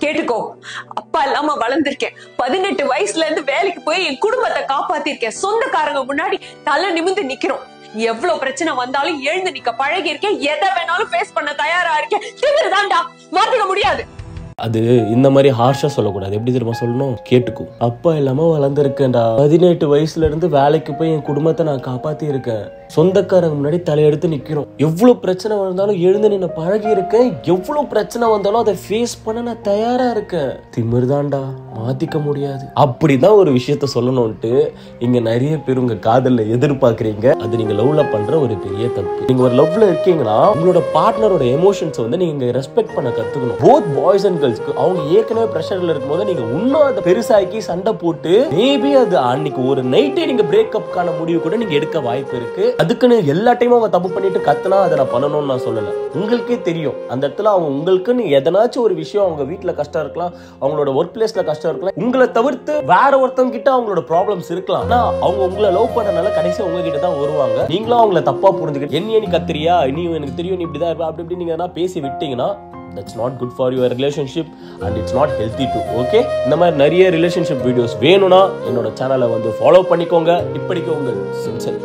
கேட்டுக்கோ, அப்பா இல்லாம வளர்ந்திருக்கேன். 18 வயசுல இருந்து வேலைக்கு போய் என் குடும்பத்தை காப்பாத்திருக்கேன். சொந்தக்காரங்க முன்னாடி தலை நிமிந்து நிக்கிறோம். எவ்வளவு பிரச்சனை வந்தாலும் எழுந்து நிக்க பழகி இருக்கேன். எதை வேணாலும் ஃபேஸ் பண்ண தயாரா இருக்கேன். திமிருதான்டா, மாத்திக்க முடியாது. அது இந்த மாதிரி ஹார்ஷா சொல்லக்கூடாது. எப்படி தெரியுமா சொல்லணும்? கேட்டுக்கும். அப்பா இல்லாம வளர்ந்துருக்கேன்டா. 18 வயசுல இருந்து வேலைக்கு போய் என் குடும்பத்தை நான் காப்பாத்தி இருக்கேன். சொந்தக்காரங்க முன்னாடி தலையெடுத்து நிக்கிறோம். எவ்வளவு பிரச்சனை வந்தாலும் எழுந்து நின்று பழகி இருக்கேன். எவ்வளவு பிரச்சனை வந்தாலும் அதை ஃபேஸ் பண்ண நான் தயாரா இருக்கேன். திமிர்தான்டா, மாத்திக்க முடியாது. அப்படிதான் ஒரு விஷயத்த சொல்லணும்ட்டு இங்க நிறைய பேர் உங்க காதல்ல எதிர்பார்க்கறீங்க. அது நீங்க லவ்ல பண்ற ஒரு பெரிய தப்பு. நீங்க ஒரு லவ்ல இருக்கீங்கன்னா உங்களோட பார்ட்னரோட எமோஷன்ஸ் வந்து நீங்க ரெஸ்பெக்ட் பண்ண கத்துக்கணும். போத் பாய்ஸ் அண்ட் அவங்க ஏற்கனவே பிரஷர்ல இருக்கும்போது நீங்க இன்னும் அதை பெருசாக்கி சண்டை போட்டு மேபி அது அன்னைக்கு ஒரு நைட்டே நீங்க பிரேக்கப்கான முடிவு கூட நீங்க எடுக்க வாய்ப்பு இருக்கு. அதுக்குன்னு எல்லா டைமும் அவங்க தப்பு பண்ணிட்டு கத்துனா அதை நான் பண்ணணும்னு நான் சொல்லல. உங்களுக்கே தெரியும் அந்த இடத்துல அவங்க உங்களுக்குன்னு எதனாச்சும் ஒரு விஷயம், அவங்க வீட்டுல கஷ்டம் இருக்கலாம், அவங்களோட ஒர்க் பிளேஸ்ல கஷ்டம் இருக்கலாம், உங்களை தவிர்த்து வேற ஒருத்தவங்க கிட்ட அவங்களோட ப்ராப்ளம்ஸ் இருக்கலாம். ஆனா அவங்க உங்களை லவ் பண்ணனால கடைசியா உங்ககிட்ட தான் வருவாங்க. நீங்களும் அவங்கள தப்பா புரிஞ்சுக்கிட்டு என்ன நீ கத்துறியா, நீ எனக்கு தெரியும் நீ இப்படிதான் இருப்ப, அப்படி இப்படி நீங்க பேசி விட்டீங்கன்னா that's not good for your relationship and it's not healthy too. Okay, இந்த மாதிரி நிறைய ரிலேஷன்ஷிப் வீடியோஸ் வேணும்னா என்னோட சேனலை வந்து ஃபாலோ பண்ணிக்கோங்க. இப்படிக்கு உங்கள் சின்சர்.